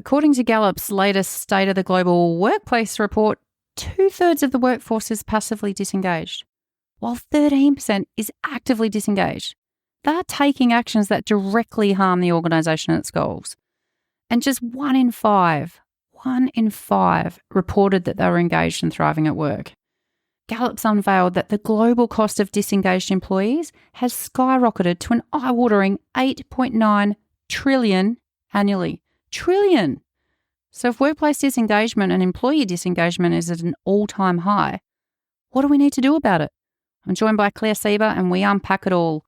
According to Gallup's latest State of the Global Workplace report, 2/3 of the workforce is passively disengaged, while 13% is actively disengaged. They're taking actions that directly harm the organisation and its goals. And just one in five reported that they were engaged and thriving at work. Gallup's unveiled that the global cost of disengaged employees has skyrocketed to an eye-watering $8.9 trillion annually. Trillion. So if workplace disengagement and employee disengagement is at an all-time high, what do we need to do about it? I'm joined by Claire Seeber and we unpack it all.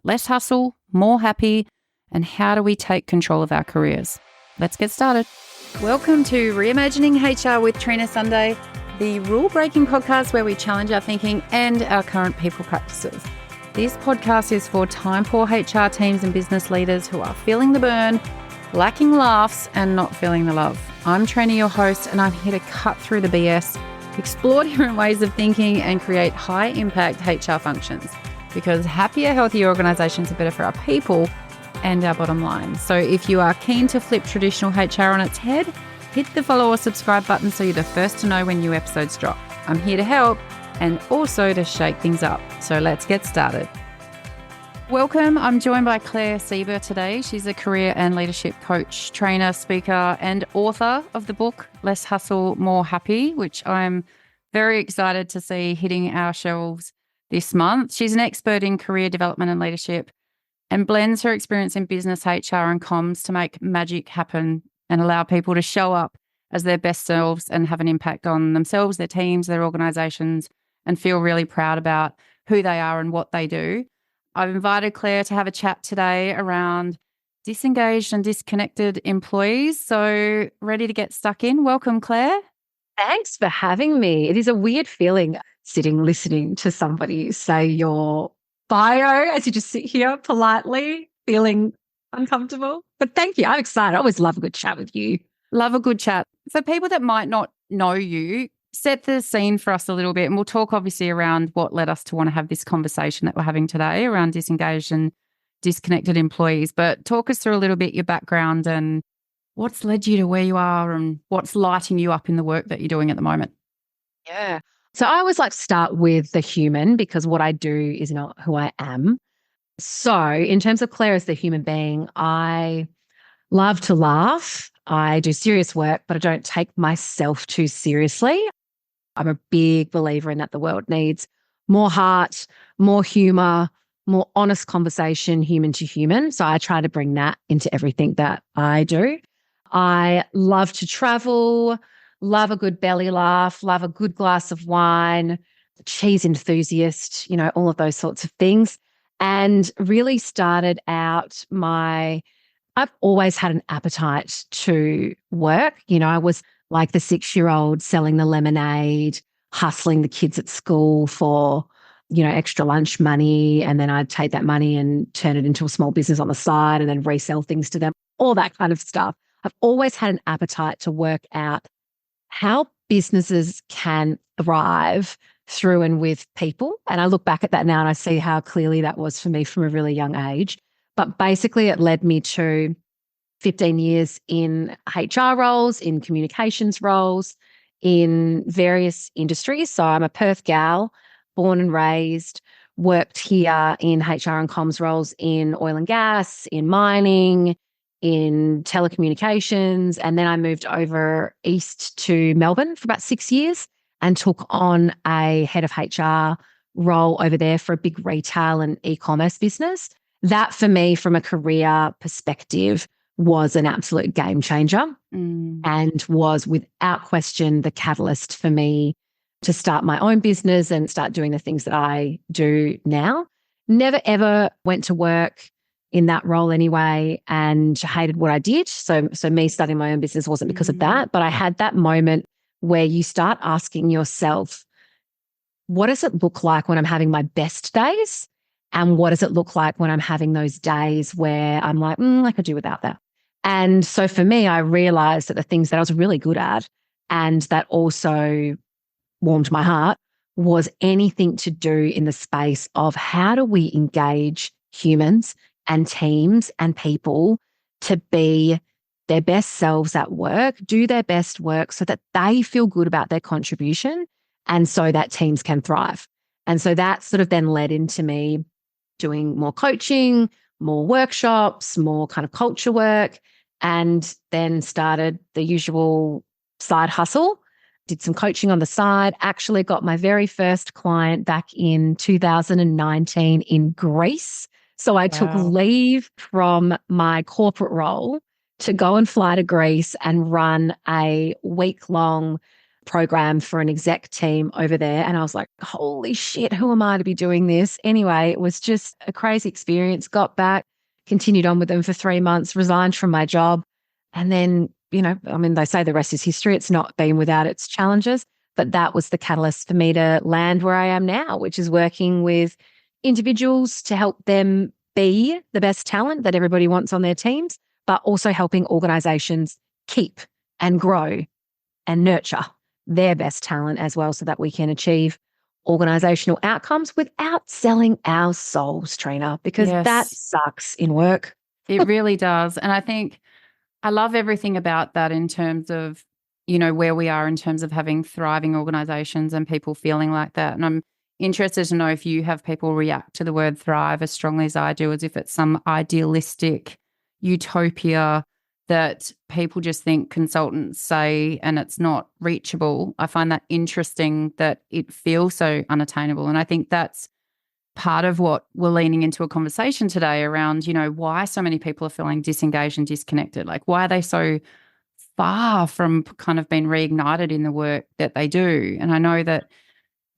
Less hustle, more happy, and how do we take control of our careers? Let's get started. Welcome to Reimagining HR with Trina Sunday, the rule-breaking podcast where we challenge our thinking and our current people practices. This podcast is for time-poor HR teams and business leaders who are feeling the burn, lacking laughs, and not feeling the love. I'm Trina, your host, and I'm here to cut through the BS, explore different ways of thinking, and create high-impact HR functions. Because happier, healthier organisations are better for our people and our bottom line. So if you are keen to flip traditional HR on its head, hit the follow or subscribe button so you're the first to know when new episodes drop. I'm here to help and also to shake things up. So let's get started. Welcome. I'm joined by Claire Seeber today. She's a career and leadership coach, trainer, speaker, and author of the book, Less Hustle, More Happy, which I'm very excited to see hitting our shelves this month. She's an expert in career development and leadership and blends her experience in business, HR, and comms to make magic happen and allow people to show up as their best selves and have an impact on themselves, their teams, their organisations, and feel really proud about who they are and what they do. I've invited Claire to have a chat today around disengaged and disconnected employees. So ready to get stuck in. Welcome, Claire. Thanks for having me. It is a weird feeling sitting, listening to somebody say your bio as you just sit here politely, feeling uncomfortable. But thank you. I'm excited. I always love a good chat with you. Love a good chat. For people that might not know you, set the scene for us a little bit, and we'll talk obviously around what led us to want to have this conversation that we're having today around disengaged and disconnected employees. But talk us through a little bit your background and what's led you to where you are and what's lighting you up in the work that you're doing at the moment. Yeah. So I always like to start with the human because what I do is not who I am. So in terms of Claire as the human being, I love to laugh. I do serious work, but I don't take myself too seriously. I'm a big believer in that the world needs more heart, more humor, more honest conversation, human to human. So I try to bring that into everything that I do. I love to travel, love a good belly laugh, love a good glass of wine, cheese enthusiast, all of those sorts of things. And really started out I've always had an appetite to work. I was like the 6-year-old selling the lemonade, hustling the kids at school for, extra lunch money. And then I'd take that money and turn it into a small business on the side and then resell things to them, all that kind of stuff. I've always had an appetite to work out how businesses can thrive through and with people. And I look back at that now and I see how clearly that was for me from a really young age. But basically it led me to 15 years in HR roles, in communications roles, in various industries. So I'm a Perth gal, born and raised, worked here in HR and comms roles in oil and gas, in mining, in telecommunications. And then I moved over east to Melbourne for about 6 years and took on a head of HR role over there for a big retail and e-commerce business. That for me, from a career perspective, was an absolute game changer and was without question the catalyst for me to start my own business and start doing the things that I do now. Never, ever went to work in that role anyway and hated what I did. So me starting my own business wasn't because of that, but I had that moment where you start asking yourself, what does it look like when I'm having my best days? And what does it look like when I'm having those days where I'm like, I could do without that. And so for me, I realized that the things that I was really good at and that also warmed my heart was anything to do in the space of how do we engage humans and teams and people to be their best selves at work, do their best work so that they feel good about their contribution and so that teams can thrive. And so that sort of then led into me doing more coaching, more workshops, more kind of culture work, and then started the usual side hustle. Did some coaching on the side, actually got my very first client back in 2019 in Greece. So I took leave from my corporate role to go and fly to Greece and run a week-long program for an exec team over there. And I was like, holy shit, who am I to be doing this? Anyway, it was just a crazy experience. Got back, continued on with them for 3 months, resigned from my job. And then, they say the rest is history. It's not been without its challenges, but that was the catalyst for me to land where I am now, which is working with individuals to help them be the best talent that everybody wants on their teams, but also helping organizations keep and grow and nurture their best talent as well so that we can achieve organizational outcomes without selling our souls, Trina, because that sucks in work. It really does. And I think I love everything about that in terms of, where we are in terms of having thriving organizations and people feeling like that. And I'm interested to know if you have people react to the word thrive as strongly as I do, as if it's some idealistic utopia that people just think consultants say and it's not reachable. I find that interesting that it feels so unattainable. And I think that's part of what we're leaning into a conversation today around, why so many people are feeling disengaged and disconnected. Like, why are they so far from kind of being reignited in the work that they do? And I know that,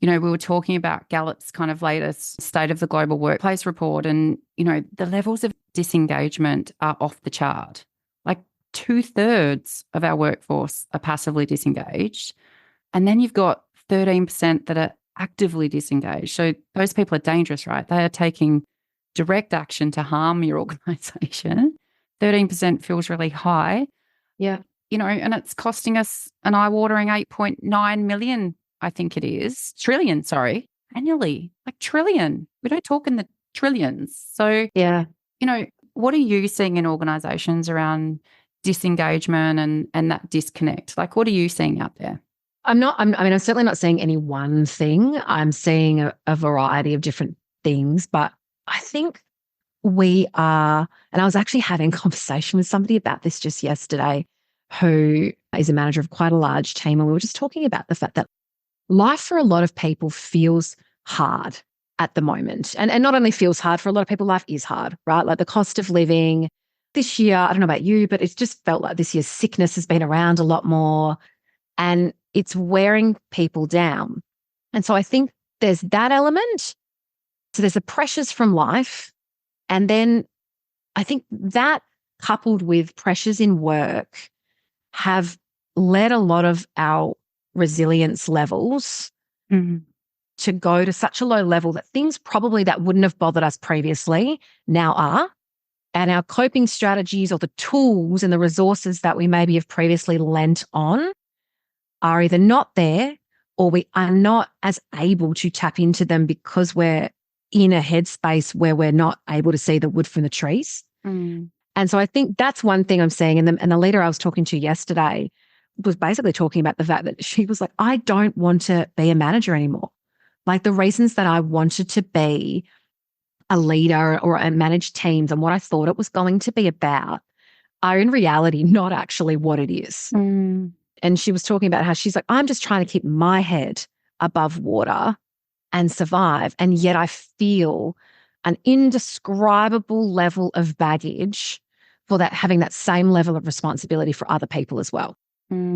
we were talking about Gallup's kind of latest State of the Global Workplace report, and, the levels of disengagement are off the chart. Like 2/3 of our workforce are passively disengaged. And then you've got 13% that are actively disengaged. So those people are dangerous, right? They are taking direct action to harm your organization. 13% feels really high. Yeah. And it's costing us an eye-watering 8.9 million, I think it is, trillion, annually, like trillion. We don't talk in the trillions. So, yeah, what are you seeing in organizations around disengagement and that disconnect? Like, what are you seeing out there? I'm certainly not seeing any one thing. I'm seeing a variety of different things, but I think we are, and I was actually having a conversation with somebody about this just yesterday, who is a manager of quite a large team. And we were just talking about the fact that life for a lot of people feels hard at the moment. And not only feels hard, for a lot of people, life is hard, right? Like the cost of living this year, I don't know about you, but it's just felt like this year's sickness has been around a lot more and it's wearing people down. And so I think there's that element. So there's the pressures from life. And then I think that coupled with pressures in work have led a lot of our resilience levels to go to such a low level that things probably that wouldn't have bothered us previously now are. And our coping strategies or the tools and the resources that we maybe have previously lent on are either not there or we are not as able to tap into them because we're in a headspace where we're not able to see the wood from the trees. And so I think that's one thing I'm seeing. And the leader I was talking to yesterday was basically talking about the fact that she was like, I don't want to be a manager anymore. Like the reasons that I wanted to be a leader or manage teams and what I thought it was going to be about are in reality not actually what it is. And she was talking about how she's like, I'm just trying to keep my head above water and survive. And yet I feel an indescribable level of baggage for that, having that same level of responsibility for other people as well.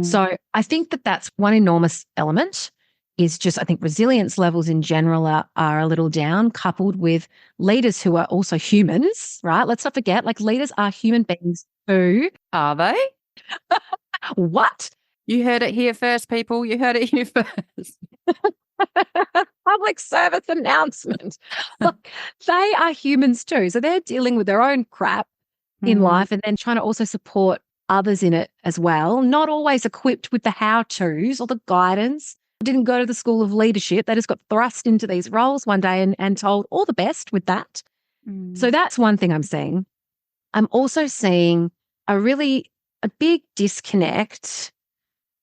So I think that that's one enormous element is just, I think resilience levels in general are a little down, coupled with leaders who are also humans, right? Let's not forget, like leaders are human beings too. Are they? What? You heard it here first, people. You heard it here first. Public service announcement. Look, they are humans too. So they're dealing with their own crap in life and then trying to also support others in it as well. Not always equipped with the how-tos or the guidance. Didn't go to the school of leadership. They just got thrust into these roles one day and told all the best with that. So that's one thing I'm seeing. I'm also seeing a really a big disconnect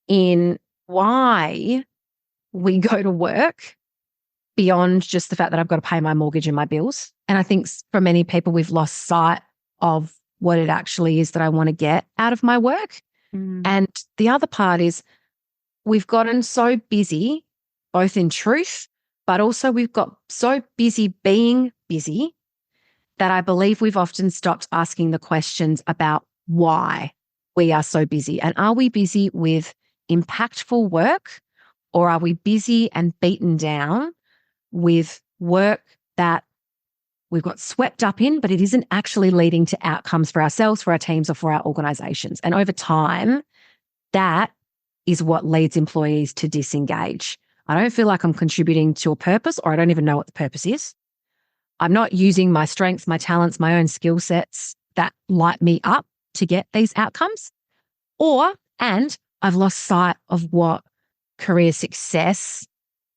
in why we go to work beyond just the fact that I've got to pay my mortgage and my bills. And I think for many people, we've lost sight of what it actually is that I want to get out of my work. And the other part is we've gotten so busy, both in truth, but also we've got so busy being busy that I believe we've often stopped asking the questions about why we are so busy. And are we busy with impactful work, or are we busy and beaten down with work that we've got swept up in, but it isn't actually leading to outcomes for ourselves, for our teams, or for our organizations? And over time, that is what leads employees to disengage. I don't feel like I'm contributing to a purpose, or I don't even know what the purpose is. I'm not using my strengths, my talents, my own skill sets that light me up to get these outcomes. And I've lost sight of what career success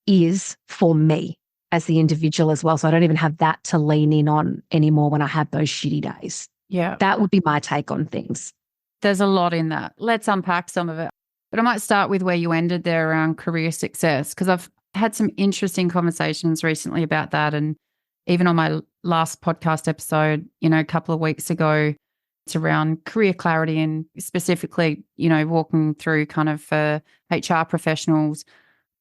is for me as the individual as well. So I don't even have that to lean in on anymore when I have those shitty days. Yeah. That would be my take on things. There's a lot in that. Let's unpack some of it. But I might start with where you ended there around career success, because I've had some interesting conversations recently about that. And even on my last podcast episode, a couple of weeks ago, it's around career clarity and specifically, walking through kind of for HR professionals,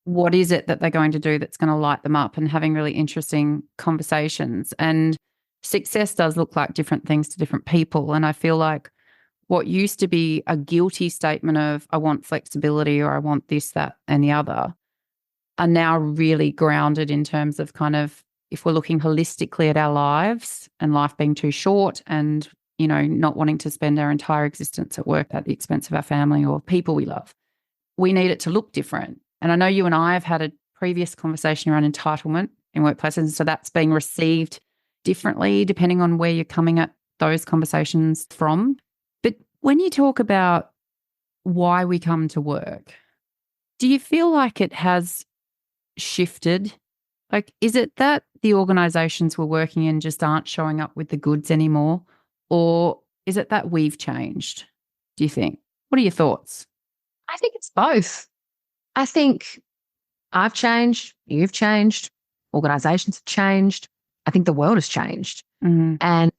what is it that they're going to do that's going to light them up, and having really interesting conversations. And success does look like different things to different people. And I feel like what used to be a guilty statement of I want flexibility or I want this, that, and the other are now really grounded in terms of kind of, if we're looking holistically at our lives and life being too short and, not wanting to spend our entire existence at work at the expense of our family or people we love, we need it to look different. And I know you and I have had a previous conversation around entitlement in workplaces, and so that's being received differently depending on where you're coming at those conversations from. But when you talk about why we come to work, do you feel like it has shifted? Like, is it that the organizations we're working in just aren't showing up with the goods anymore? Or is it that we've changed, do you think? What are your thoughts? I think it's both. I think I've changed, you've changed, organizations have changed. I think the world has changed. And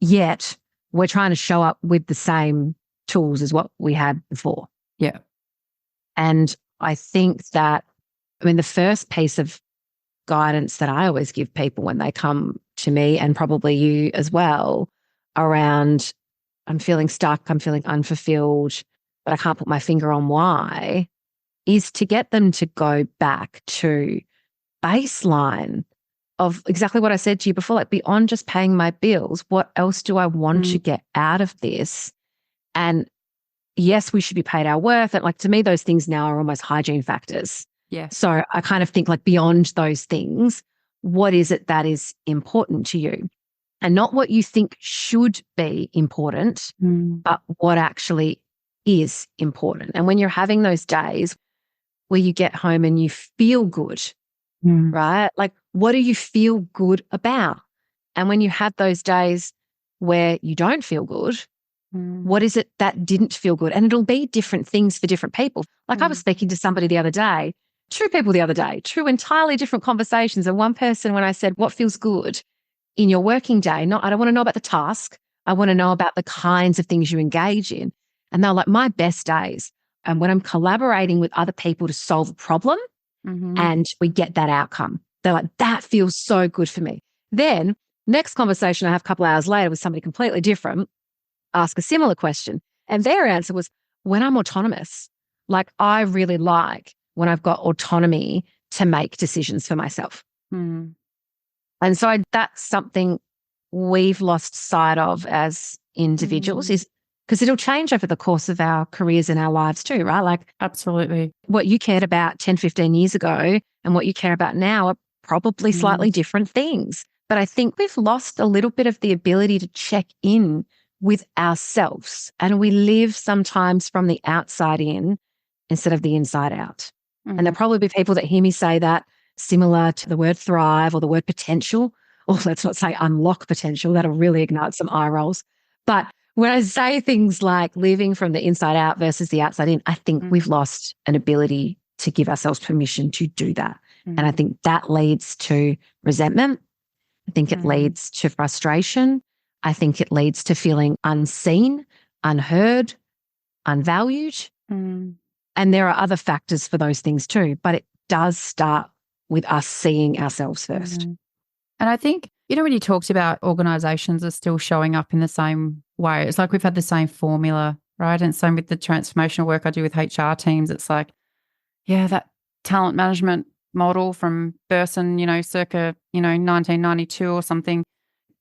yet we're trying to show up with the same tools as what we had before. Yeah. And I think that, the first piece of guidance that I always give people when they come to me, and probably you as well, around I'm feeling stuck, I'm feeling unfulfilled, but I can't put my finger on why, is to get them to go back to baseline of exactly what I said to you before, like beyond just paying my bills, what else do I want to get out of this? And yes, we should be paid our worth. And like, to me, those things now are almost hygiene factors. Yeah. So I kind of think like beyond those things, what is it that is important to you? And not what you think should be important, but what actually is important. And when you're having those days where you get home and you feel good, right? Like, what do you feel good about? And when you have those days where you don't feel good, what is it that didn't feel good? And it'll be different things for different people. Like I was speaking to somebody the other day, two people the other day, two entirely different conversations. And one person, when I said, what feels good in your working day? I don't want to know about the task. I want to know about the kinds of things you engage in. And they're like, my best days. And when I'm collaborating with other people to solve a problem and we get that outcome, they're like, that feels so good for me. Then next conversation I have a couple hours later with somebody completely different, ask a similar question. And their answer was, when I'm autonomous, like I really like when I've got autonomy to make decisions for myself. And so that's something we've lost sight of as individuals, is because it'll change over the course of our careers and our lives too, right? Like, absolutely. What you cared about 10, 15 years ago and what you care about now are probably slightly different things. But I think we've lost a little bit of the ability to check in with ourselves. And we live sometimes from the outside in instead of the inside out. And there'll probably be people that hear me say that, similar to the word thrive or the word potential, or let's not say unlock potential. That'll really ignite some eye rolls. But when I say things like living from the inside out versus the outside in, I think we've lost an ability to give ourselves permission to do that. And I think that leads to resentment. I think it leads to frustration. I think it leads to feeling unseen, unheard, unvalued. And there are other factors for those things too, but it does start with us seeing ourselves first. And I think, when you talked about organisations are still showing up in the same way, it's like we've had the same formula, right? And same with the transformational work I do with HR teams. It's like, that talent management model from Burson, circa, 1992 or something.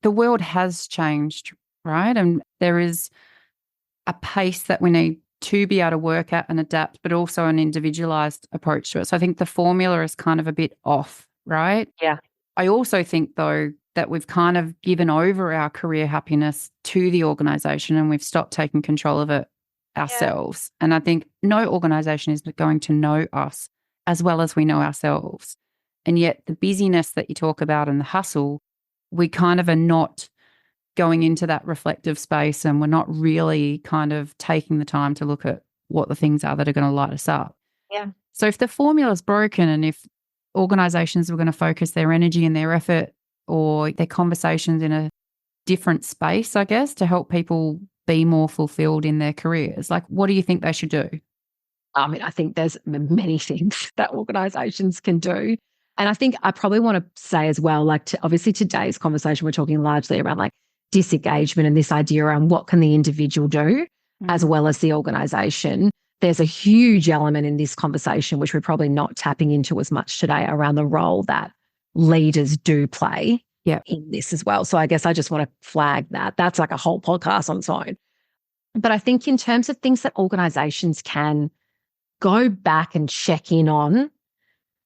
The world has changed, right? And there is a pace that we need to be able to work at and adapt, but also an individualized approach to it. So I think the formula is kind of a bit off, right? Yeah. I also think, though, that we've kind of given over our career happiness to the organisation and we've stopped taking control of it ourselves. Yeah. And I think no organisation is going to know us as well as we know ourselves. And yet the busyness that you talk about and the hustle, we kind of are not going into that reflective space and we're not really kind of taking the time to look at what the things are that are going to light us up. Yeah. So if the formula is broken and if organisations were going to focus their energy and their effort or their conversations in a different space, I guess, to help people be more fulfilled in their careers, like what do you think they should do? I mean, I think there's many things that organisations can do. And I think I probably want to say as well, obviously today's conversation, we're talking largely around like disengagement and this idea around what can the individual do as well as the organisation. There's a huge element in this conversation, which we're probably not tapping into as much today, around the role that leaders do play in this as well. So I guess I just want to flag that. That's like a whole podcast on its own. But I think in terms of things that organisations can go back and check in on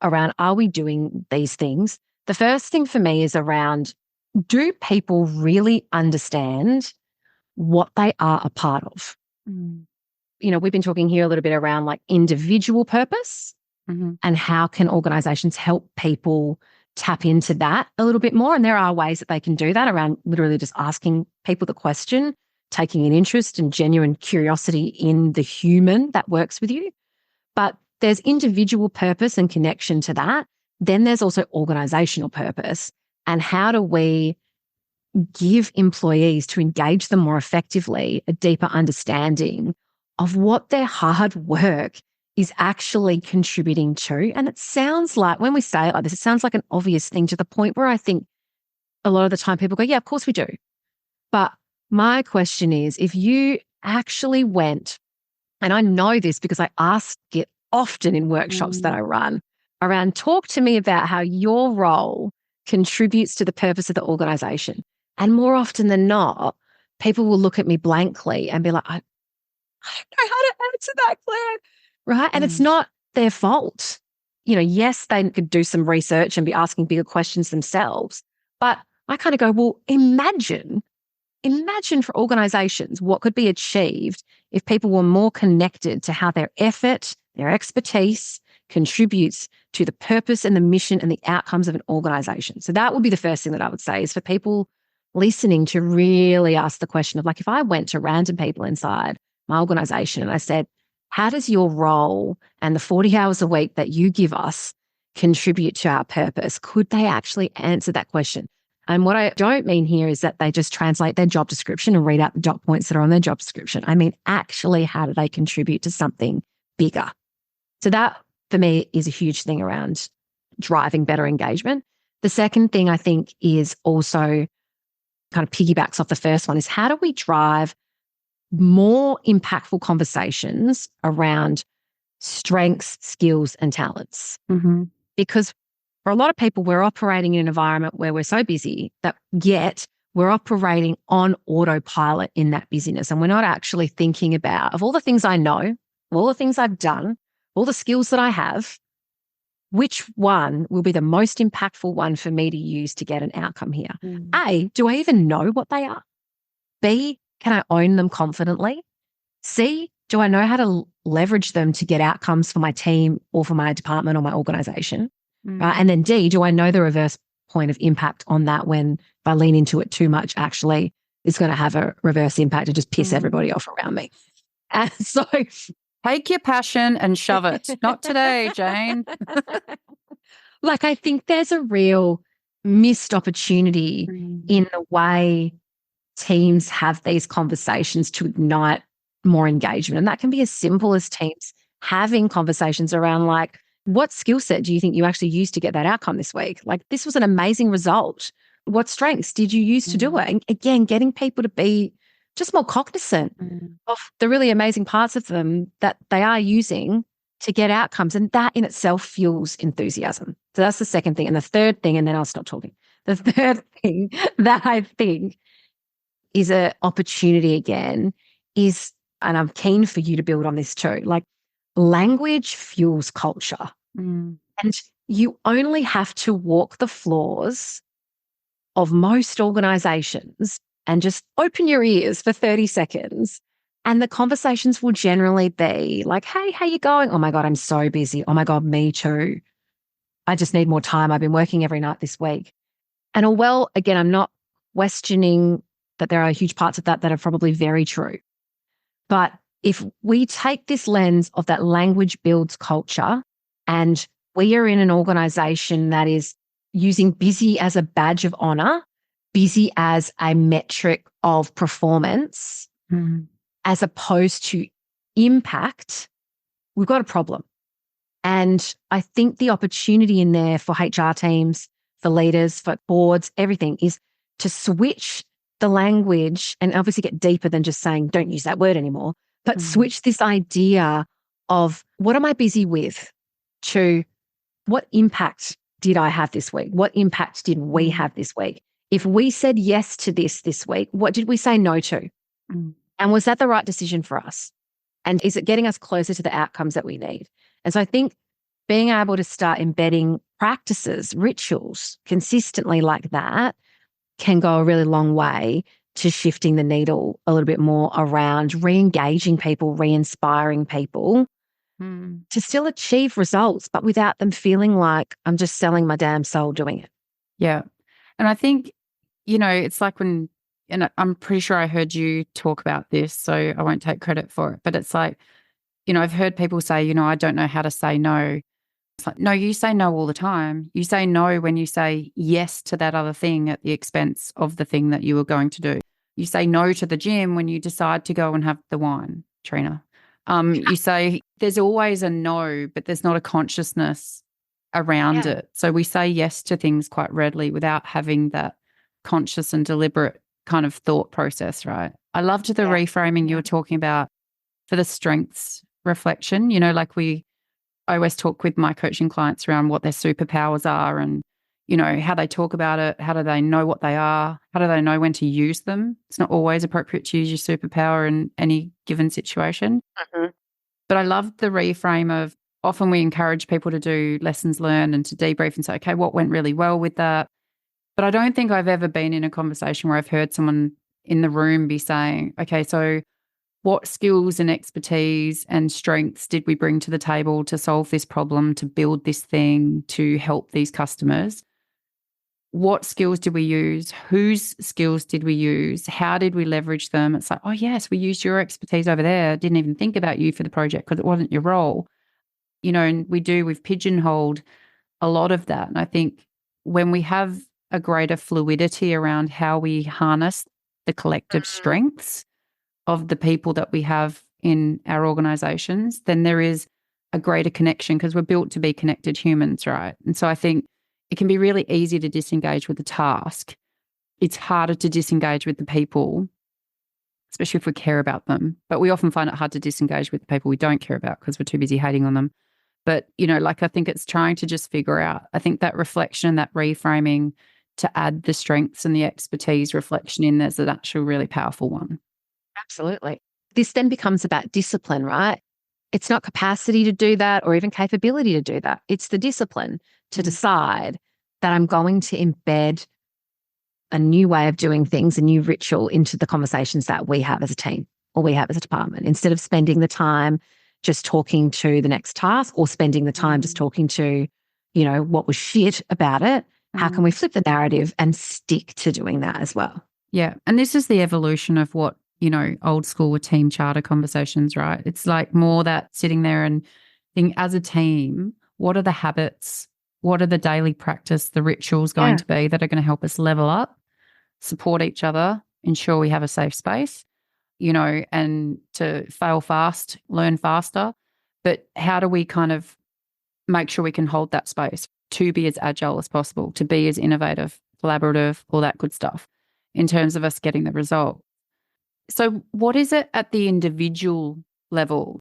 around, are we doing these things? The first thing for me is around, do people really understand what they are a part of? We've been talking here a little bit around like individual purpose and how can organizations help people tap into that a little bit more. And there are ways that they can do that around literally just asking people the question, taking an interest and genuine curiosity in the human that works with you. But there's individual purpose and connection to that. Then there's also organizational purpose. And how do we give employees, to engage them more effectively, a deeper understanding of what their hard work is actually contributing to? And it sounds like, when we say it like this, it sounds like an obvious thing, to the point where I think a lot of the time people go, yeah, of course we do. But my question is, if you actually went, and I know this because I ask it often in workshops that I run, around, talk to me about how your role contributes to the purpose of the organization. And more often than not, people will look at me blankly and be like, I don't know how to answer that, Claire. Right? And it's not their fault. Yes, they could do some research and be asking bigger questions themselves. But I kind of go, well, imagine for organizations what could be achieved if people were more connected to how their effort, their expertise contributes to the purpose and the mission and the outcomes of an organization. So that would be the first thing that I would say, is for people listening to really ask the question of, like, if I went to random people inside my organization and I said, how does your role and the 40 hours a week that you give us contribute to our purpose? Could they actually answer that question? And what I don't mean here is that they just translate their job description and read out the dot points that are on their job description. I mean, actually, how do they contribute to something bigger? So that, for me, is a huge thing around driving better engagement. The second thing I think is also kind of piggybacks off the first one, is how do we drive more impactful conversations around strengths, skills, and talents? Because for a lot of people, we're operating in an environment where we're so busy that yet we're operating on autopilot in that busyness. And we're not actually thinking about, of all the things I know, all the things I've done, all the skills that I have, which one will be the most impactful one for me to use to get an outcome here? A, do I even know what they are? B, can I own them confidently? C, do I know how to leverage them to get outcomes for my team or for my department or my organization? And then D, do I know the reverse point of impact on that when, if I lean into it too much, actually is going to have a reverse impact and just piss everybody off around me. And so take your passion and shove it. Not today, Jane. Like, I think there's a real missed opportunity in the way teams have these conversations to ignite more engagement. And that can be as simple as teams having conversations around, like, what skill set do you think you actually used to get that outcome this week? Like, this was an amazing result. What strengths did you use to do it? And again, getting people to be just more cognizant of the really amazing parts of them that they are using to get outcomes. And that in itself fuels enthusiasm. So that's the second thing. And the third thing, and then I'll stop talking. The third thing that I think is an opportunity again is, and I'm keen for you to build on this too, like, language fuels culture. And you only have to walk the floors of most organizations and just open your ears for 30 seconds. And the conversations will generally be like, hey, how you going? Oh my God, I'm so busy. Oh my God, me too. I just need more time. I've been working every night this week. And well, again, I'm not questioning that there are huge parts of that that are probably very true. But if we take this lens of that language builds culture, and we are in an organization that is using busy as a badge of honor, busy as a metric of performance, as opposed to impact, we've got a problem. And I think the opportunity in there for HR teams, for leaders, for boards, everything is to switch the language and obviously get deeper than just saying, don't use that word anymore, but switch this idea of what am I busy with to what impact did I have this week? What impact did we have this week? If we said yes to this week, what did we say no to? And was that the right decision for us? And is it getting us closer to the outcomes that we need? And so I think being able to start embedding practices, rituals consistently like that can go a really long way to shifting the needle a little bit more around re-engaging people, re-inspiring people to still achieve results, but without them feeling like I'm just selling my damn soul doing it. Yeah. And I think, it's like when, and I'm pretty sure I heard you talk about this, so I won't take credit for it, but it's like, I've heard people say, I don't know how to say no. It's like, no, you say no all the time. You say no when you say yes to that other thing at the expense of the thing that you were going to do. You say no to the gym when you decide to go and have the wine, Trina. You say there's always a no, but there's not a consciousness around it. So we say yes to things quite readily without having that conscious and deliberate kind of thought process, right? I loved the reframing you were talking about for the strengths reflection. I always talk with my coaching clients around what their superpowers are and, how they talk about it. How do they know what they are? How do they know when to use them? It's not always appropriate to use your superpower in any given situation. But I love the reframe of often we encourage people to do lessons learned and to debrief and say, okay, what went really well with that? But I don't think I've ever been in a conversation where I've heard someone in the room be saying, okay, so what skills and expertise and strengths did we bring to the table to solve this problem, to build this thing, to help these customers? What skills did we use? Whose skills did we use? How did we leverage them? It's like, oh, yes, we used your expertise over there. Didn't even think about you for the project because it wasn't your role. And we've pigeonholed a lot of that. And I think when we have a greater fluidity around how we harness the collective strengths of the people that we have in our organizations, then there is a greater connection because we're built to be connected humans, right? And so I think it can be really easy to disengage with the task. It's harder to disengage with the people, especially if we care about them. But we often find it hard to disengage with the people we don't care about because we're too busy hating on them. But, I think it's trying to just figure out, I think that reflection, that reframing to add the strengths and the expertise reflection in, there's an actual really powerful one. Absolutely. This then becomes about discipline, right? It's not capacity to do that or even capability to do that. It's the discipline to decide that I'm going to embed a new way of doing things, a new ritual into the conversations that we have as a team or we have as a department, instead of spending the time just talking to the next task or spending the time just talking to, what was shit about it. How can we flip the narrative and stick to doing that as well? Yeah. And this is the evolution of what, old school with team charter conversations, right? It's like more that sitting there and think as a team, what are the habits? What are the daily practice, the rituals going to be that are going to help us level up, support each other, ensure we have a safe space, and to fail fast, learn faster. But how do we kind of make sure we can hold that space to be as agile as possible, to be as innovative, collaborative, all that good stuff in terms of us getting the result? So what is it at the individual level?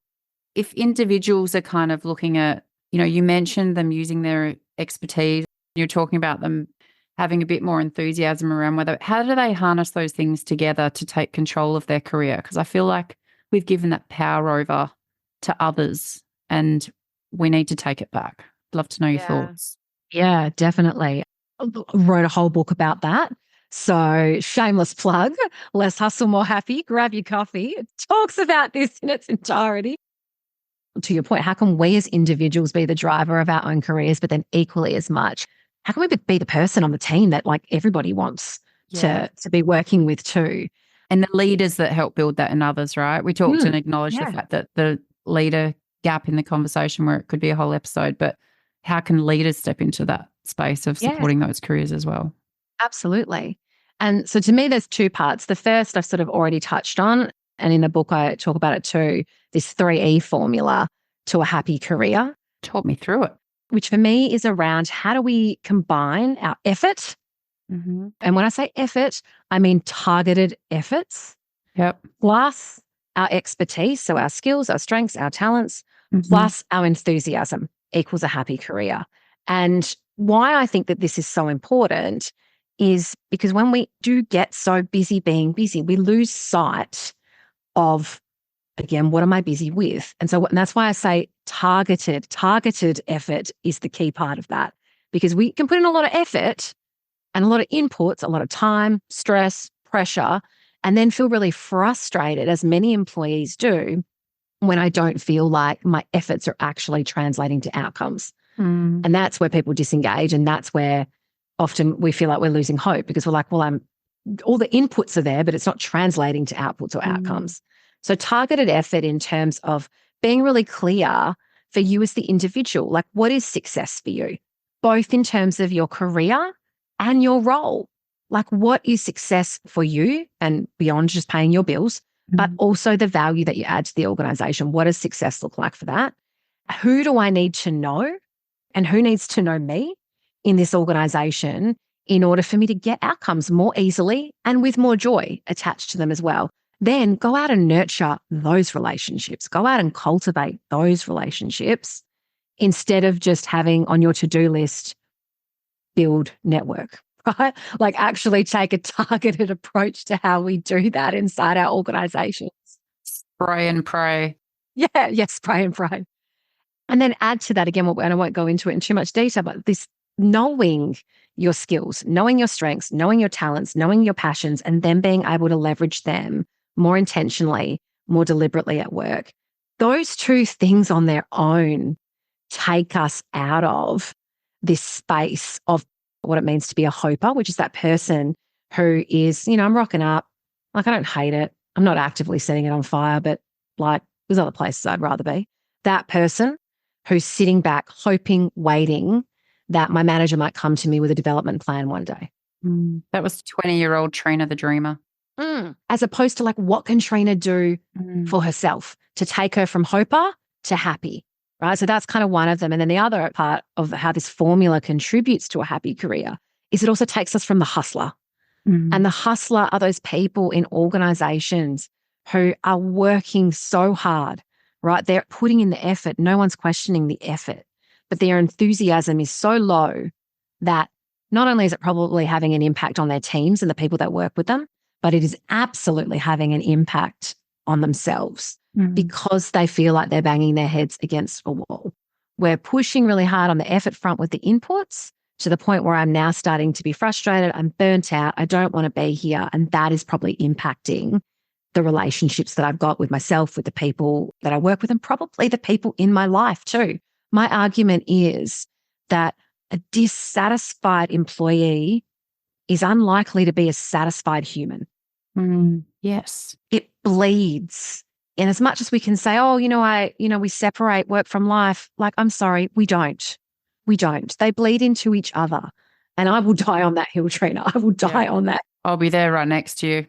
If individuals are kind of looking at, you mentioned them using their expertise, you're talking about them having a bit more enthusiasm around how do they harness those things together to take control of their career? Because I feel like we've given that power over to others and we need to take it back. I'd love to know your thoughts. Yeah, definitely. I wrote a whole book about that. So shameless plug, Less Hustle, More Happy, grab your coffee. It talks about this in its entirety. To your point, how can we as individuals be the driver of our own careers, but then equally as much, how can we be the person on the team that like everybody wants to be working with too? And the leaders that help build that in others, right? We talked and acknowledged the fact that the leader gap in the conversation where it could be a whole episode, but how can leaders step into that space of supporting those careers as well? Absolutely. And so to me, there's two parts. The first I've sort of already touched on, and in the book I talk about it too, this 3E formula to a happy career. Talk me through it. Which for me is around how do we combine our effort? Mm-hmm. And when I say effort, I mean targeted efforts. Yep. Plus our expertise, so our skills, our strengths, our talents, plus our enthusiasm equals a happy career. And why I think that this is so important is because when we do get so busy being busy, we lose sight of, again, what am I busy with? And that's why I say targeted effort is the key part of that, because we can put in a lot of effort and a lot of inputs, a lot of time, stress, pressure, and then feel really frustrated, as many employees do, when I don't feel like my efforts are actually translating to outcomes. And that's where people disengage. And that's where often we feel like we're losing hope, because we're like, well, all the inputs are there, but it's not translating to outputs or outcomes. So targeted effort in terms of being really clear for you as the individual, like what is success for you, both in terms of your career and your role. Like what is success for you and beyond just paying your bills, but also the value that you add to the organization. What does success look like for that? Who do I need to know and who needs to know me in this organization in order for me to get outcomes more easily and with more joy attached to them as well? Then go out and nurture those relationships. Go out and cultivate those relationships instead of just having on your to-do list, build network, right? Like actually take a targeted approach to how we do that inside our organizations. Spray and pray. Yeah, yes, spray and pray. And then add to that again, and I won't go into it in too much detail, but this knowing your skills, knowing your strengths, knowing your talents, knowing your passions, and then being able to leverage them more intentionally, more deliberately at work. Those two things on their own take us out of this space of what it means to be a hoper, which is that person who is, I'm rocking up. Like, I don't hate it. I'm not actively setting it on fire, but like there's other places I'd rather be. That person who's sitting back, hoping, waiting that my manager might come to me with a development plan one day. That was 20-year-old Trina the dreamer. As opposed to like, what can Trina do for herself to take her from hoper to happy, right? So that's kind of one of them. And then the other part of how this formula contributes to a happy career is it also takes us from the hustler. And the hustler are those people in organizations who are working so hard, right? They're putting in the effort. No one's questioning the effort, but their enthusiasm is so low that not only is it probably having an impact on their teams and the people that work with them, but it is absolutely having an impact on themselves because they feel like they're banging their heads against a wall. We're pushing really hard on the effort front with the inputs to the point where I'm now starting to be frustrated. I'm burnt out. I don't want to be here. And that is probably impacting the relationships that I've got with myself, with the people that I work with, and probably the people in my life too. My argument is that a dissatisfied employee is unlikely to be a satisfied human. Yes. It bleeds. And as much as we can say, oh, we separate work from life, like, I'm sorry, we don't. We don't. They bleed into each other. And I will die on that hill, Trina. I will die on that. I'll be there right next to you.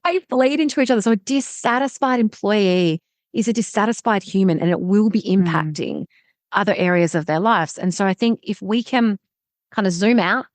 They bleed into each other. So a dissatisfied employee is a dissatisfied human, and it will be impacting other areas of their lives. And so I think if we can kind of zoom out,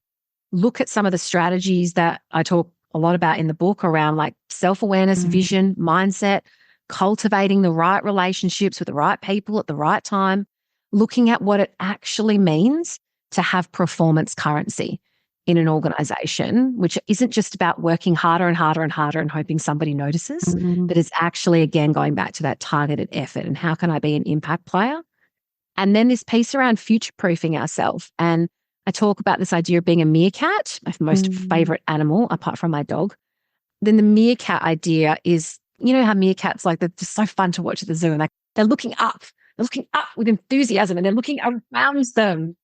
look at some of the strategies that I talk a lot about in the book around like self-awareness, vision, mindset, cultivating the right relationships with the right people at the right time, looking at what it actually means to have performance currency in an organization, which isn't just about working harder and harder and harder and hoping somebody notices, but it's actually, again, going back to that targeted effort and how can I be an impact player? And then this piece around future-proofing ourselves. And I talk about this idea of being a meerkat, my most favorite animal apart from my dog. Then the meerkat idea is, you know how meerkats, like, they're just so fun to watch at the zoo, and they're looking up. They're looking up with enthusiasm and they're looking around them.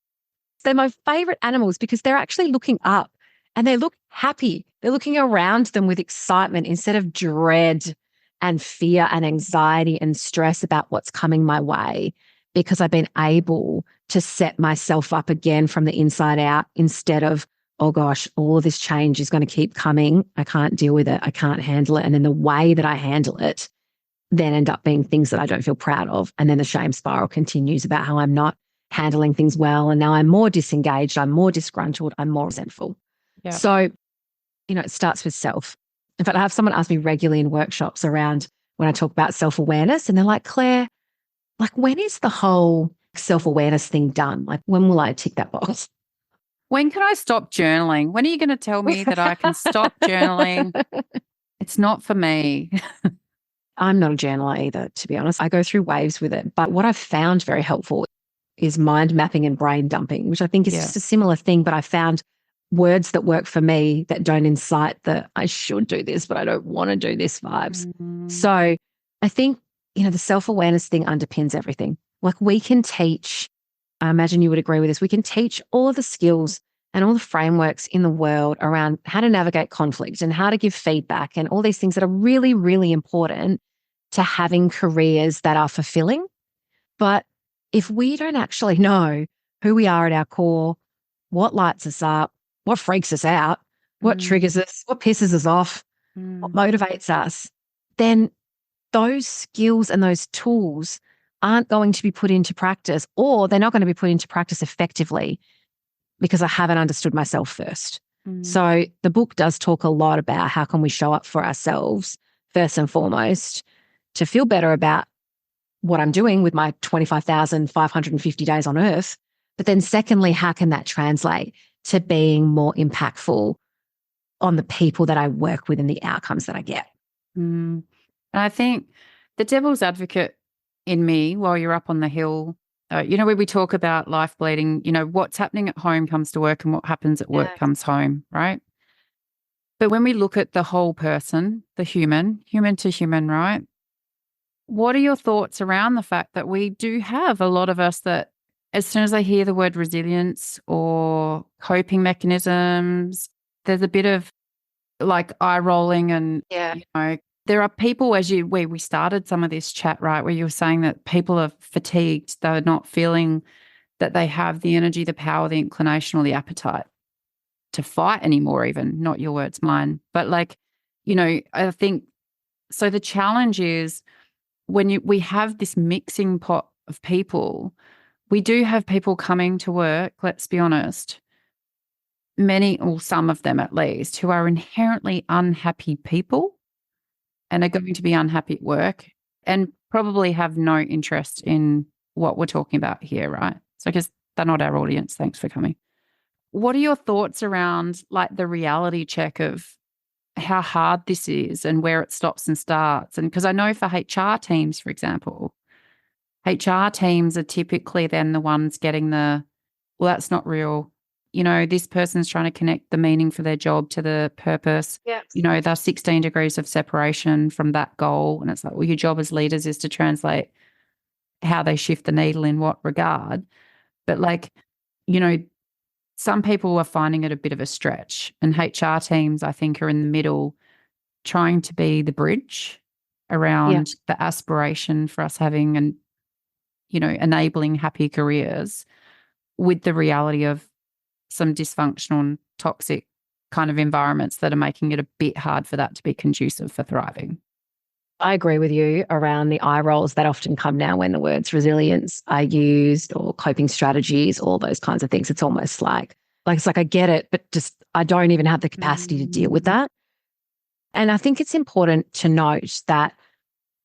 They're my favorite animals because they're actually looking up and they look happy. They're looking around them with excitement instead of dread and fear and anxiety and stress about what's coming my way, because I've been able to set myself up again from the inside out instead of, oh gosh, all of this change is going to keep coming. I can't deal with it. I can't handle it. And then the way that I handle it then end up being things that I don't feel proud of. And then the shame spiral continues about how I'm not handling things well. And now I'm more disengaged. I'm more disgruntled. I'm more resentful. Yeah. So, it starts with self. In fact, I have someone ask me regularly in workshops around when I talk about self-awareness, and they're like, Claire, like, when is the whole self-awareness thing done? Like, when will I tick that box? When can I stop journaling? When are you going to tell me that I can stop journaling? It's not for me. I'm not a journaler either, to be honest. I go through waves with it. But what I've found very helpful is mind mapping and brain dumping, which I think is just a similar thing. But I found words that work for me that don't incite the I should do this, but I don't want to do this vibes. So I think, the self-awareness thing underpins everything. Like, we can teach, I imagine you would agree with this, we can teach all of the skills and all the frameworks in the world around how to navigate conflict and how to give feedback and all these things that are really, really important to having careers that are fulfilling. But if we don't actually know who we are at our core, what lights us up, what freaks us out, what triggers us, what pisses us off, what motivates us, then those skills and those tools aren't going to be put into practice, or they're not going to be put into practice effectively because I haven't understood myself first. So the book does talk a lot about how can we show up for ourselves first and foremost to feel better about what I'm doing with my 25,550 days on earth. But then secondly, how can that translate to being more impactful on the people that I work with and the outcomes that I get? And I think the devil's advocate in me, while you're up on the hill, where we talk about life bleeding, what's happening at home comes to work and what happens at work comes home, right? But when we look at the whole person, the human to human, right? What are your thoughts around the fact that we do have a lot of us that as soon as I hear the word resilience or coping mechanisms, there's a bit of like eye rolling and, there are people where we started some of this chat, right, where you were saying that people are fatigued. They're not feeling that they have the energy, the power, the inclination or the appetite to fight anymore even, not your words, mine. But I think, so the challenge is when we have this mixing pot of people, we do have people coming to work, let's be honest, many or some of them at least, who are inherently unhappy people and are going to be unhappy at work and probably have no interest in what we're talking about here, right? So because they're not our audience. Thanks for coming. What are your thoughts around like the reality check of how hard this is and where it stops and starts? And because I know for HR teams, for example, HR teams are typically then the ones getting well, that's not real. This person's trying to connect the meaning for their job to the purpose. Yes. There's 16 degrees of separation from that goal. And it's like, well, your job as leaders is to translate how they shift the needle in what regard. But some people are finding it a bit of a stretch, and HR teams, I think, are in the middle trying to be the bridge around the aspiration for us having and, enabling happy careers with the reality of some dysfunctional and toxic kind of environments that are making it a bit hard for that to be conducive for thriving. I agree with you around the eye rolls that often come now when the words resilience are used, or coping strategies, all those kinds of things. It's almost like it's like I get it, but just I don't even have the capacity to deal with that. And I think it's important to note that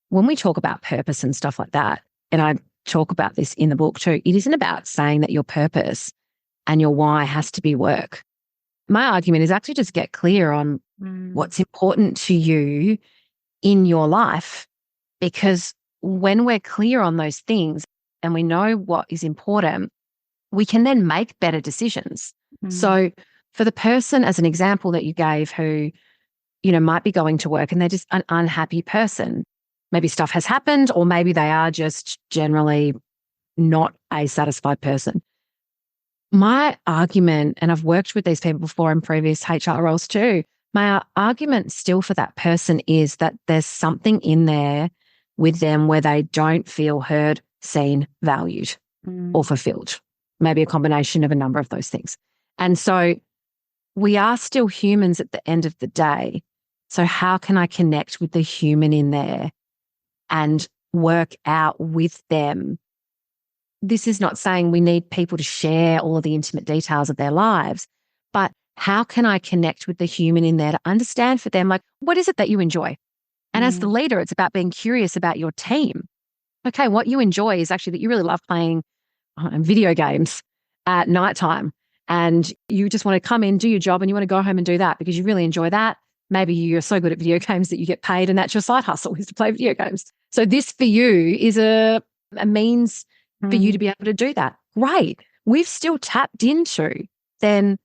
when we talk about purpose and stuff like that, and I talk about this in the book too, it isn't about saying that your purpose and your why has to be work. My argument is actually just get clear on what's important to you in your life, because when we're clear on those things and we know what is important, we can then make better decisions. So for the person, as an example that you gave, who, might be going to work and they're just an unhappy person, maybe stuff has happened, or maybe they are just generally not a satisfied person. My argument, and I've worked with these people before in previous HR roles too, my argument still for that person is that there's something in there with them where they don't feel heard, seen, valued, or fulfilled. Maybe a combination of a number of those things. And so we are still humans at the end of the day. So how can I connect with the human in there and work out with them? This is not saying we need people to share all of the intimate details of their lives, but how can I connect with the human in there to understand for them, like, what is it that you enjoy? And as the leader, it's about being curious about your team. Okay, what you enjoy is actually that you really love playing video games at nighttime, and you just want to come in, do your job, and you want to go home and do that because you really enjoy that. Maybe you're so good at video games that you get paid and that's your side hustle, is to play video games. So this for you is a means for you to be able to do that. Great. We've still tapped into then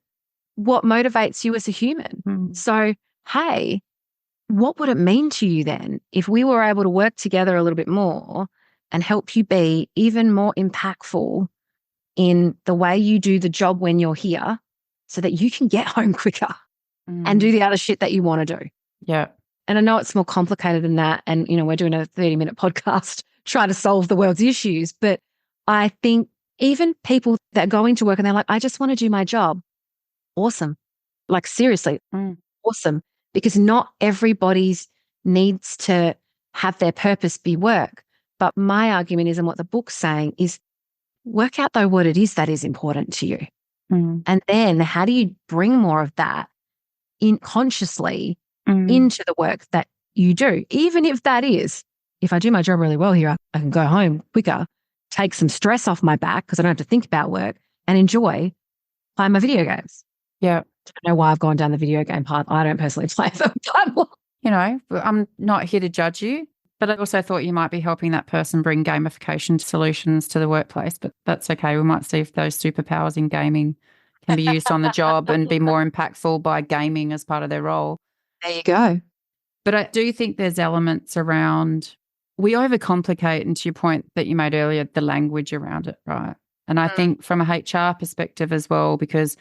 what motivates you as a human. So, hey, what would it mean to you then if we were able to work together a little bit more and help you be even more impactful in the way you do the job when you're here, so that you can get home quicker and do the other shit that you want to do? Yeah. And I know it's more complicated than that. And, we're doing a 30-minute podcast trying to solve the world's issues. But I think even people that go into work and they're like, I just want to do my job. Awesome. Like, seriously, awesome. Because not everybody's needs to have their purpose be work. But my argument is, and what the book's saying is, work out though what it is that is important to you. And then how do you bring more of that in consciously into the work that you do? Even if that is, if I do my job really well here, I can go home quicker, take some stress off my back because I don't have to think about work, and enjoy playing my video games. Yeah. I don't know why I've gone down the video game path. I don't personally play them. I'm not here to judge you, but I also thought you might be helping that person bring gamification solutions to the workplace, but that's okay. We might see if those superpowers in gaming can be used on the job and be more impactful by gaming as part of their role. There you go. But I do think there's elements around, we overcomplicate, and to your point that you made earlier, the language around it, right? And I think from a HR perspective as well, because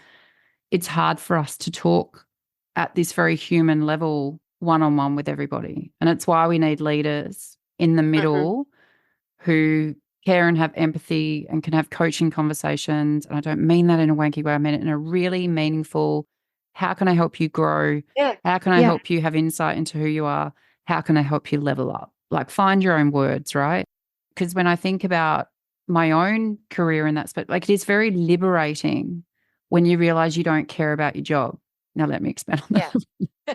it's hard for us to talk at this very human level one-on-one with everybody. And it's why we need leaders in the middle who care and have empathy and can have coaching conversations. And I don't mean that in a wanky way. I mean it in a really meaningful, how can I help you grow? Yeah. How can I help you have insight into who you are? How can I help you level up? Like, find your own words, right? Because when I think about my own career in that space, like, it is very liberating when you realize you don't care about your job. Now, let me expand on that. Yeah.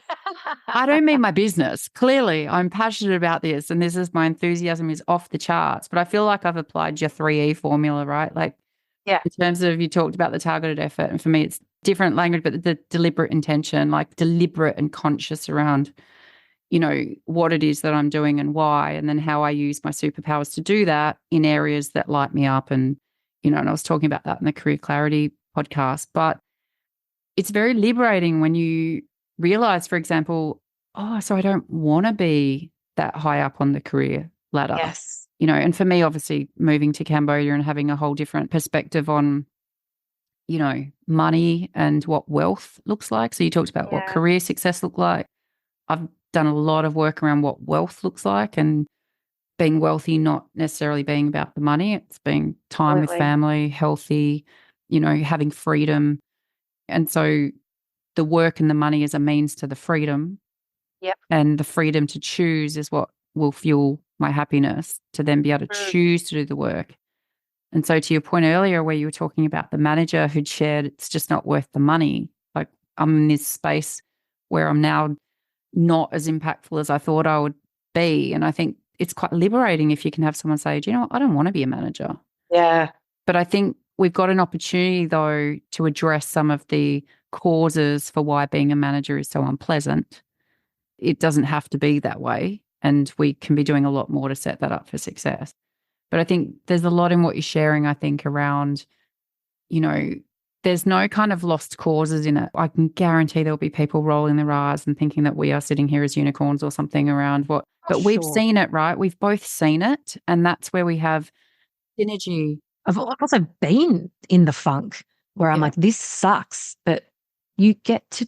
I don't mean my business. Clearly, I'm passionate about this, and my enthusiasm is off the charts, but I feel like I've applied your 3E formula, right? Like, in terms of, you talked about the targeted effort, and for me, it's different language, but the deliberate intention, like deliberate and conscious around, what it is that I'm doing and why, and then how I use my superpowers to do that in areas that light me up. And, and I was talking about that in the Career Clarity podcast, but it's very liberating when you realize, for example, so I don't want to be that high up on the career ladder. Yes. And for me, obviously, moving to Cambodia and having a whole different perspective on, money and what wealth looks like. So you talked about what career success looked like. I've done a lot of work around what wealth looks like, and being wealthy not necessarily being about the money. It's being time with family, healthy, having freedom. And so the work and the money is a means to the freedom. Yep. And the freedom to choose is what will fuel my happiness, to then be able to choose to do the work. And so to your point earlier where you were talking about the manager who'd shared it's just not worth the money, like I'm in this space where I'm now not as impactful as I thought I would be. And I think it's quite liberating if you can have someone say, do you know what, I don't want to be a manager. Yeah. But I think we've got an opportunity, though, to address some of the causes for why being a manager is so unpleasant. It doesn't have to be that way, and we can be doing a lot more to set that up for success. But I think there's a lot in what you're sharing, I think, around, there's no kind of lost causes in it. I can guarantee there'll be people rolling their eyes and thinking that we are sitting here as unicorns or something around what, but we've seen it, right? We've both seen it, and that's where we have synergy. I've also been in the funk where I'm like, this sucks, but you get to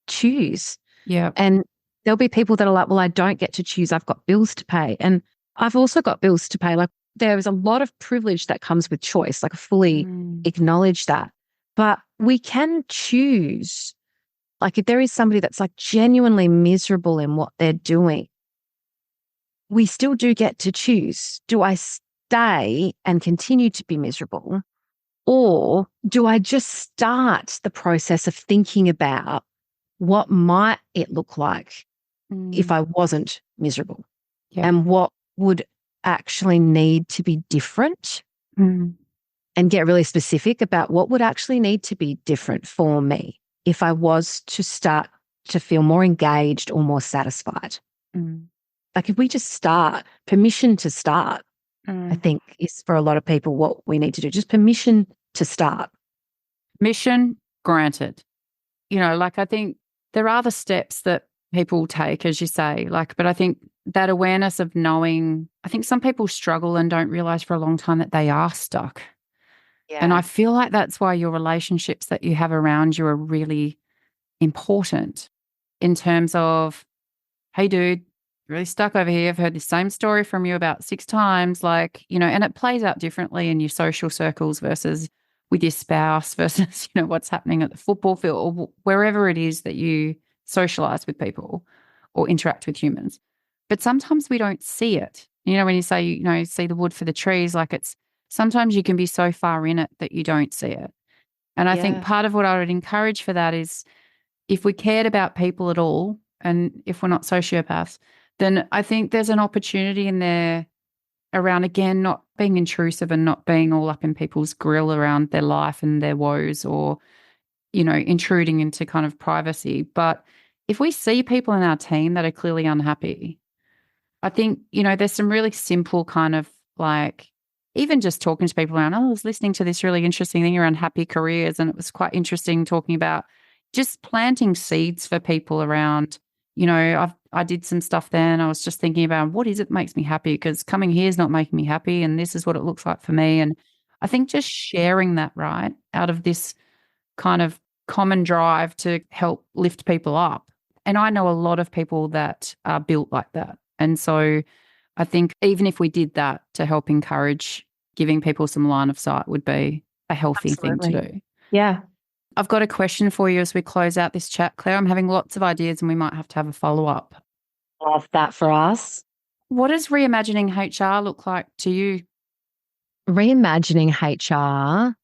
choose. Yeah. And there'll be people that are like, well, I don't get to choose. I've got bills to pay. And I've also got bills to pay. Like, there is a lot of privilege that comes with choice. Like, I fully acknowledge that. But we can choose. Like, if there is somebody that's like genuinely miserable in what they're doing, we still do get to choose. Do I stay and continue to be miserable? Or do I just start the process of thinking about what might it look like if I wasn't miserable? And what would actually need to be different? And get really specific about what would actually need to be different for me if I was to start to feel more engaged or more satisfied. Like, if we just start, permission to start, I think is for a lot of people what we need to do. Just permission to start. Mission granted. I think there are the steps that people take, as you say, but I think that awareness of knowing, I think some people struggle and don't realize for a long time that they are stuck. Yeah. And I feel like that's why your relationships that you have around you are really important in terms of, hey, dude, really stuck over here. I've heard the same story from you about 6 times, and it plays out differently in your social circles versus with your spouse versus, what's happening at the football field or wherever it is that you socialize with people or interact with humans. But sometimes we don't see it. When you say, see the wood for the trees, sometimes you can be so far in it that you don't see it. And I think part of what I would encourage for that is if we cared about people at all, and if we're not sociopaths, then I think there's an opportunity in there around, again, not being intrusive and not being all up in people's grill around their life and their woes or, intruding into kind of privacy. But if we see people in our team that are clearly unhappy, I think, there's some really simple kind of even just talking to people around, I was listening to this really interesting thing around happy careers, and it was quite interesting talking about just planting seeds for people around, I did some stuff then. I was just thinking about what is it that makes me happy, because coming here is not making me happy, and this is what it looks like for me. And I think just sharing that, right, out of this kind of common drive to help lift people up. And I know a lot of people that are built like that. And so I think even if we did that to help encourage giving people some line of sight would be a healthy thing to do. Yeah. I've got a question for you as we close out this chat, Claire. I'm having lots of ideas and we might have to have a follow-up. Love that for us. What does reimagining HR look like to you? Reimagining HR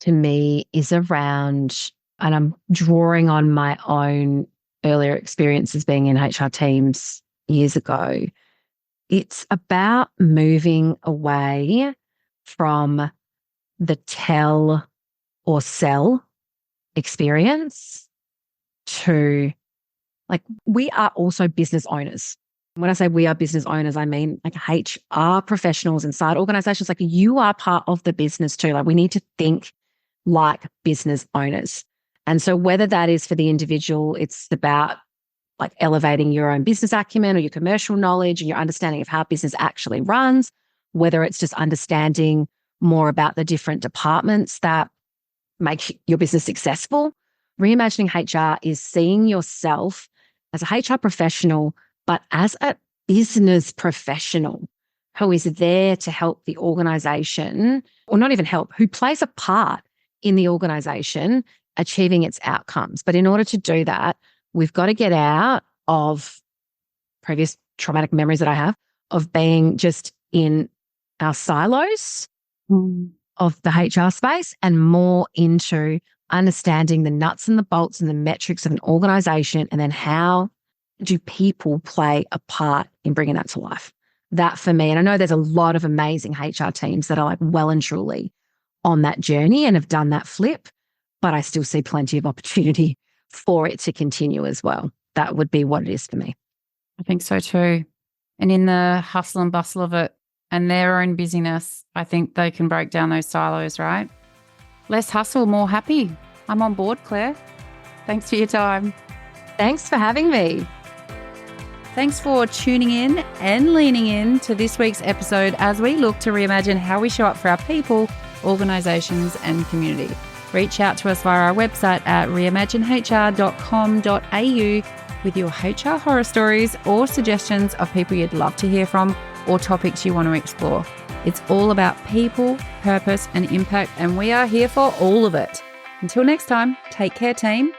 to me is around, and I'm drawing on my own earlier experiences being in HR teams years ago. It's about moving away from the tell or sell experience to, we are also business owners. When I say we are business owners, I mean HR professionals inside organizations. You are part of the business too. We need to think like business owners. And so whether that is for the individual, it's about elevating your own business acumen or your commercial knowledge and your understanding of how business actually runs, whether it's just understanding more about the different departments that make your business successful. Reimagining HR is seeing yourself as a HR professional, but as a business professional who is there to help the organization, or not even help, who plays a part in the organization achieving its outcomes. But in order to do that, we've got to get out of previous traumatic memories that I have of being just in our silos of the HR space and more into understanding the nuts and the bolts and the metrics of an organization, and then how do people play a part in bringing that to life. That for me, and I know there's a lot of amazing HR teams that are like well and truly on that journey and have done that flip, but I still see plenty of opportunity for it to continue as well. That would be what it is for me. I think so too. And in the hustle and bustle of it and their own busyness, I think they can break down those silos, right? Less hustle, more happy. I'm on board, Claire. Thanks for your time. Thanks for having me. Thanks for tuning in and leaning in to this week's episode as we look to reimagine how we show up for our people, organisations and community. Reach out to us via our website at reimaginehr.com.au with your HR horror stories or suggestions of people you'd love to hear from or topics you want to explore. It's all about people, purpose and impact, and we are here for all of it. Until next time, take care, team.